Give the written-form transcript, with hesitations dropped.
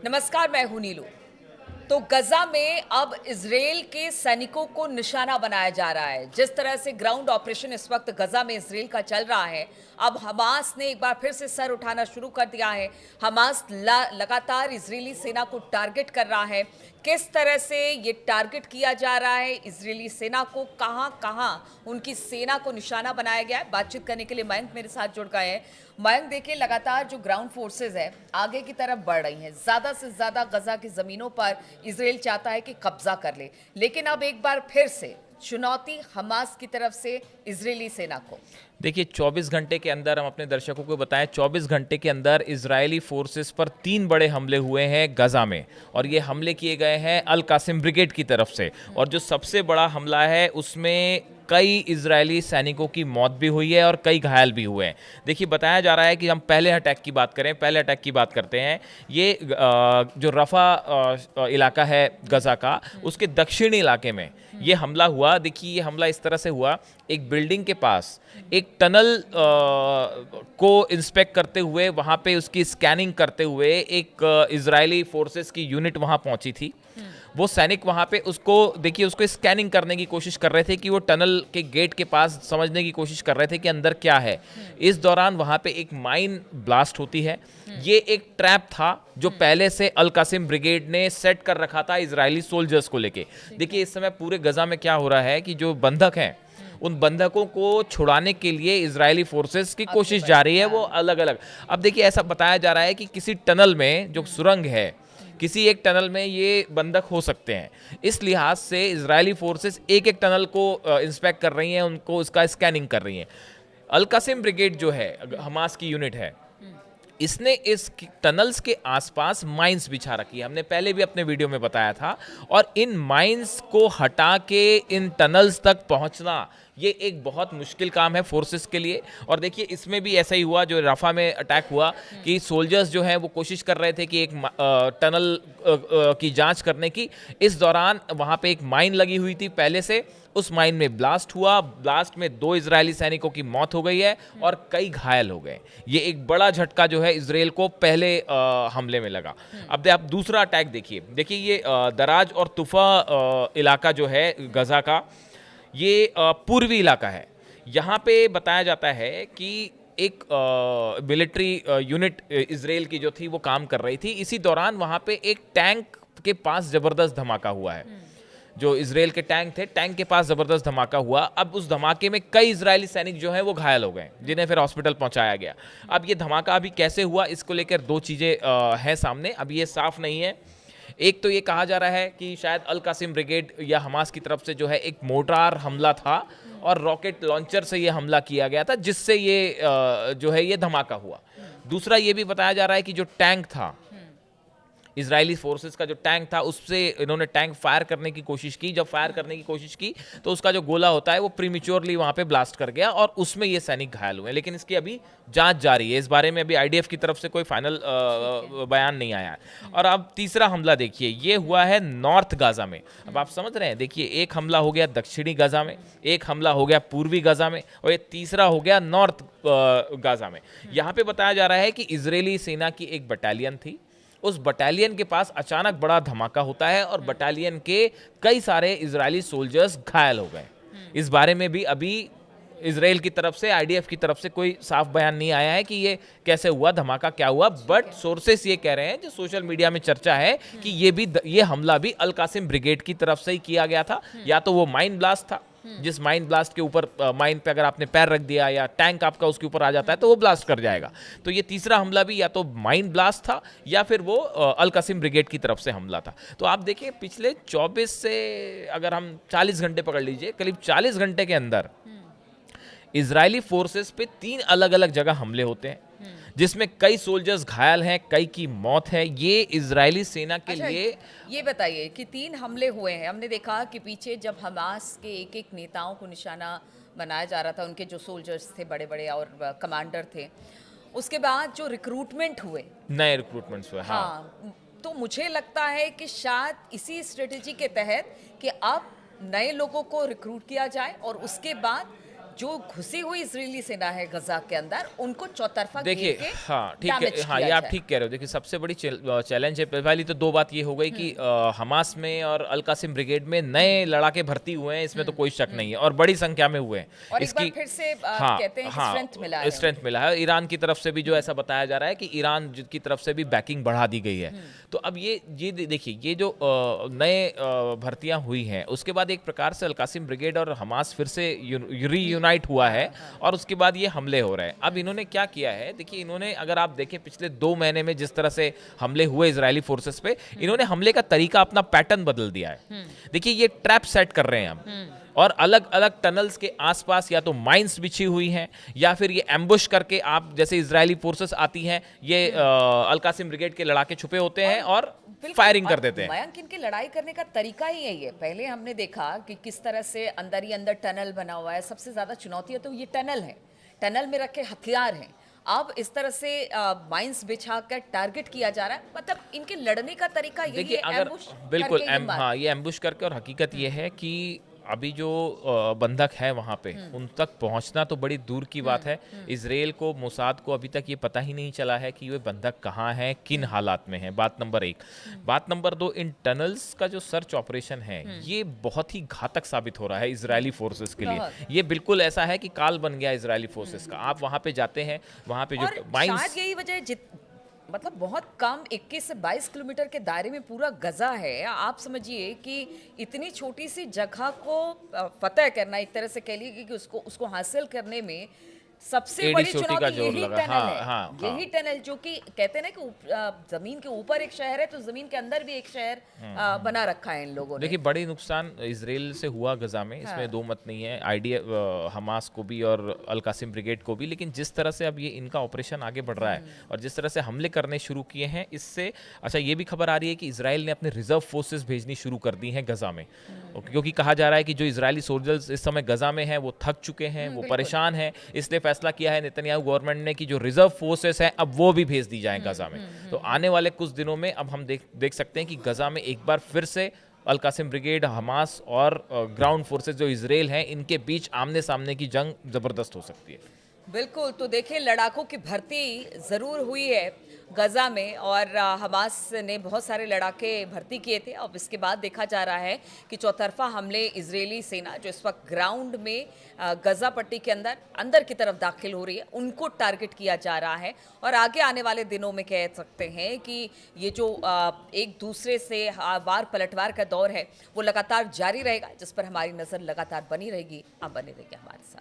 नमस्कार, मैं हूं नीलू। तो गजा में अब इजराइल के सैनिकों को निशाना बनाया जा रहा है। जिस तरह से ग्राउंड ऑपरेशन इस वक्त गजा में इजराइल का चल रहा है, अब हमास ने एक बार फिर से सर उठाना शुरू कर दिया है। हमास लगातार इजरायली सेना को टारगेट कर रहा है। किस तरह से ये टारगेट किया जा रहा है, इजरायली सेना को कहां कहां उनकी सेना को निशाना बनाया गया है, बातचीत करने के लिए मयंक मेरे साथ जुड़ गए हैं। मयंक, देखिए लगातार जो ग्राउंड फोर्सेज है आगे की तरफ बढ़ रही हैं। ज्यादा से ज्यादा गजा की जमीनों पर इजराइल चाहता है कि कब्जा कर ले, लेकिन अब एक बार फिर से चुनौती हमास की तरफ से इजरायली सेना को। देखिए 24 घंटे के अंदर हम अपने दर्शकों को बताएं, 24 घंटे के अंदर इजरायली फोर्सेस पर 3 बड़े हमले हुए हैं गजा में, और ये हमले किए गए हैं अल कासिम ब्रिगेड की तरफ से। और जो सबसे बड़ा हमला है उसमें कई इजरायली सैनिकों की मौत भी हुई है और कई घायल भी हुए हैं। देखिए बताया जा रहा है कि हम पहले अटैक की बात करें, पहले अटैक की बात करते हैं। ये जो रफ़ा इलाका है गजा का, उसके दक्षिणी इलाके में ये हमला हुआ। देखिए ये हमला इस तरह से हुआ, एक बिल्डिंग के पास एक टनल को इंस्पेक्ट करते हुए, वहाँ पे उसकी स्कैनिंग करते हुए एक इजरायली फोर्सेस की यूनिट वहाँ पहुँची थी। वो सैनिक वहाँ पे उसको स्कैनिंग करने की कोशिश कर रहे थे कि वो टनल के गेट के पास समझने की कोशिश कर रहे थे कि अंदर क्या है। इस दौरान वहाँ पे एक माइन ब्लास्ट होती है। ये एक ट्रैप था जो पहले से अल कासिम ब्रिगेड ने सेट कर रखा था इजरायली सोल्जर्स को लेके। देखिए इस समय पूरे गजा में क्या हो रहा है कि जो बंधक हैं, उन बंधकों को छुड़ाने के लिए इजरायली फोर्सेस की कोशिश जारी है, वो अलग अलग। अब देखिए ऐसा बताया जा रहा है कि किसी टनल में जो सुरंग है, किसी एक टनल में ये बंधक हो सकते हैं। इस लिहाज से इजरायली फोर्सेस एक एक टनल को इंस्पेक्ट कर रही हैं, उनको उसका स्कैनिंग कर रही हैं। अल कासिम ब्रिगेड जो है, हमास की यूनिट है, इसने इस टनल्स के आसपास माइंस बिछा रखी है। हमने पहले भी अपने वीडियो में बताया था। और इन माइंस को हटा के इन टनल्स तक पहुंचना, ये एक बहुत मुश्किल काम है फोर्सेस के लिए। और देखिए इसमें भी ऐसा ही हुआ, जो रफा में अटैक हुआ, कि सोल्जर्स जो हैं वो कोशिश कर रहे थे कि एक टनल की जांच करने की। इस दौरान वहाँ पे एक माइन लगी हुई थी पहले से, उस माइन में ब्लास्ट हुआ। ब्लास्ट में 2 इजरायली सैनिकों की मौत हो गई है और कई घायल हो गए। ये एक बड़ा झटका जो है इजराइल को पहले हमले में लगा। अब आप दूसरा अटैक देखिए ये दराज और तुफा इलाका जो है गजा का, ये पूर्वी इलाका है। यहाँ पे बताया जाता है कि एक मिलिट्री यूनिट इजराइल की जो थी वो काम कर रही थी। इसी दौरान वहाँ पे एक टैंक के पास जबरदस्त धमाका हुआ है। जो इजराइल के टैंक थे, टैंक के पास जबरदस्त धमाका हुआ। अब उस धमाके में कई इजरायली सैनिक जो हैं वो घायल हो गए, जिन्हें फिर हॉस्पिटल पहुंचाया गया। अब ये धमाका अभी कैसे हुआ, इसको लेकर 2 चीज़ें हैं सामने, अभी ये साफ नहीं है। एक तो ये कहा जा रहा है कि शायद अल कासिम ब्रिगेड या हमास की तरफ से जो है एक मोर्टार हमला था और रॉकेट लॉन्चर से ये हमला किया गया था, जिससे ये जो है ये धमाका हुआ। दूसरा ये भी बताया जा रहा है कि जो टैंक था, इजरायली फोर्सेस का जो टैंक था, उससे इन्होंने टैंक फायर करने की कोशिश की। जब फायर करने की कोशिश की तो उसका जो गोला होता है वो प्रीमेच्योरली वहाँ पे ब्लास्ट कर गया और उसमें ये सैनिक घायल हुए। लेकिन इसकी अभी जांच जारी है, इस बारे में अभी आईडीएफ की तरफ से कोई फाइनल बयान नहीं आया है। और अब तीसरा हमला देखिए, ये हुआ है नॉर्थ गाजा में। अब आप समझ रहे हैं, देखिए एक हमला हो गया दक्षिणी गाजा में, एक हमला हो गया पूर्वी गाजा में, और ये तीसरा हो गया नॉर्थ गाजा में। यहाँ पे बताया जा रहा है कि इजरायली सेना की एक बटालियन थी, उस बटालियन के पास अचानक बड़ा धमाका होता है और बटालियन के कई सारे इजरायली सोल्जर्स घायल हो गए। इस बारे में भी अभी इजराइल की तरफ से, आईडीएफ की तरफ से कोई साफ बयान नहीं आया है कि ये कैसे हुआ, धमाका क्या हुआ। बट सोर्सेस ये कह रहे हैं, जो सोशल मीडिया में चर्चा है, कि ये हमला भी अल कासिम ब्रिगेड की तरफ से ही किया गया था। या तो वो माइन ब्लास्ट था, जिस माइन ब्लास्ट के ऊपर, माइन पे अगर आपने पैर रख दिया या टैंक आपका उसके ऊपर आ जाता है तो वो ब्लास्ट कर जाएगा। तो ये तीसरा हमला भी या तो माइन ब्लास्ट था या फिर वो अल कासिम ब्रिगेड की तरफ से हमला था। तो आप देखिए पिछले 24 से अगर हम 40 घंटे पकड़ लीजिए, करीब 40 घंटे के अंदर इजरायली फोर्सेस पे 3 अलग अलग जगह हमले होते हैं, जिसमें कई सोल्जर्स घायल हैं, कई की मौत है। ये इजरायली सेना के लिए। ये बताइए कि 3 हमले हुए हैं, हमने देखा कि पीछे जब हमास के एक एक नेताओं को निशाना बनाया जा रहा था, उनके जो सोल्जर्स थे बड़े बड़े और कमांडर थे, उसके बाद जो रिक्रूटमेंट हुए, नए रिक्रूटमेंट्स हुए, हाँ, तो मुझे लगता है कि शायद इसी स्ट्रेटेजी के तहत कि अब नए लोगों को रिक्रूट किया जाए और उसके बाद जो घुसी हुई इजरायली सेना है गजा के अंदर उनको चौतरफा देखिए, घेर के हाँ ठीक है, डैमेज हाँ किया ये आप जाए। ठीक कह रहे हो। देखिए सबसे बड़ी चैलेंज है, पहली तो दो बात ये हो गई कि हमास में और अल कासिम ब्रिगेड में नए लड़ाके भर्ती हुए हैं, इसमें तो कोई शक नहीं है, और बड़ी संख्या में हुए हैं। और एक बार फिर से हाँ कहते हैं कि हाँ स्ट्रेंथ मिला है स्ट्रेंथ मिला है। ईरान की तरफ से भी जो ऐसा बताया जा रहा है कि ईरान की तरफ से भी बैकिंग बढ़ा दी गई है। तो अब ये देखिए, ये जो नए भर्तियां हुई हैं, उसके बाद एक प्रकार से अल कासिम ब्रिगेड और हमास फिर से रीयूनाइट हुआ है, और उसके बाद ये हमले हो रहे हैं। अब इन्होंने क्या किया है, देखिए इन्होंने, अगर आप देखें पिछले 2 महीने में जिस तरह से हमले हुए इजरायली फोर्सेस पे, इन्होंने हमले का तरीका, अपना पैटर्न बदल दिया है। देखिए ये ट्रैप सेट कर रहे हैं हम, और अलग अलग टनल्स के आसपास या तो माइंस बिछी हुई हैं, या फिर ये एम्बुश करके, आप जैसे इजरायली फोर्सेस आती हैं, ये अल कासिम ब्रिगेड के लड़ाके छुपे होते हैं और फायरिंग कर देते हैं। मयंक, इनकी लड़ाई करने का तरीका ही यही है। पहले हमने देखा कि किस तरह से अंदर ही अंदर टनल बना हुआ है, सबसे ज्यादा चुनौती है तो ये टनल है, टनल में रखे हथियार हैं। अब इस तरह से माइंस बिछा कर टारगेट किया जा रहा है, मतलब इनके लड़ने का तरीका यही देखिए, है, अगर एम्बुश बिल्कुल करके ही मार। हाँ ये एम्बुश करके, और हकीकत ये है कि अभी जो बंधक है वहाँ पे, उन तक पहुँचना तो बड़ी दूर की बात है। इसराइल को, मोसाद को अभी तक ये पता ही नहीं चला है कि ये बंधक कहाँ है, किन हालात में है। बात नंबर 1। बात नंबर 2, इन टनल्स का जो सर्च ऑपरेशन है, ये बहुत ही घातक साबित हो रहा है इजरायली फोर्सेस के लिए। ये बिल्कुल ऐसा है कि काल बन गया इजरायली फोर्सेस का। आप वहाँ पे जाते हैं, वहाँ पे जो और माइंस, शायद यही वजह मतलब बहुत कम 21 से 22 किलोमीटर के दायरे में पूरा गजा है। आप समझिए कि इतनी छोटी सी जगह को फतेह करना, एक तरह से कह लीजिए कि उसको हासिल करने में सबसे एड़ी बड़ी चोटी का चुनौती जोर यही लगा। टनल हाँ, है। हाँ, यही टनल, जो कि कहते हैं ना कि जमीन के ऊपर एक शहर है तो जमीन के अंदर भी एक शहर बना रखा है इन लोगों ने। देखिए बड़ी नुकसान इसराइल से हुआ गजा में, इसमें दो मत नहीं है, आईडीएफ हमास को भी और अल कासिम ब्रिगेड को भी। लेकिन जिस तरह से अब ये इनका ऑपरेशन आगे बढ़ रहा है और जिस तरह से हमले करने शुरू किए हैं, इससे अच्छा ये भी खबर आ रही है कि इसराइल ने अपने रिजर्व फोर्सेस भेजनी शुरू कर दी हैं गजा में, क्योंकि कहा जा रहा है कि जो इजरायली सोल्जर्स इस समय गजा में हैं वो थक चुके हैं, वो परेशान हैं। इसलिए फैसला किया है नेतन्याहू गवर्नमेंट ने कि जो रिजर्व फोर्सेस हैं अब वो भी भेज दी जाएं गजा में। तो आने वाले कुछ दिनों में अब हम देख सकते हैं कि गजा में एक बार फिर से अल कासिम ब्रिगेड, हमास और ग्राउंड फोर्सेस जो इसराइल हैं, इनके बीच आमने सामने की जंग जबरदस्त हो सकती है। बिल्कुल। तो देखिए, लड़ाकों की भर्ती ज़रूर हुई है गजा में, और हमास ने बहुत सारे लड़ाके भर्ती किए थे। अब इसके बाद देखा जा रहा है कि चौतरफा हमले इजरायली सेना जो इस वक्त ग्राउंड में गजा पट्टी के अंदर की तरफ दाखिल हो रही है, उनको टारगेट किया जा रहा है। और आगे आने वाले दिनों में कह सकते हैं कि ये जो एक दूसरे से वार पलटवार का दौर है वो लगातार जारी रहेगा, जिस पर हमारी नज़र लगातार बनी रहेगी। आप बने रहिए हमारे साथ।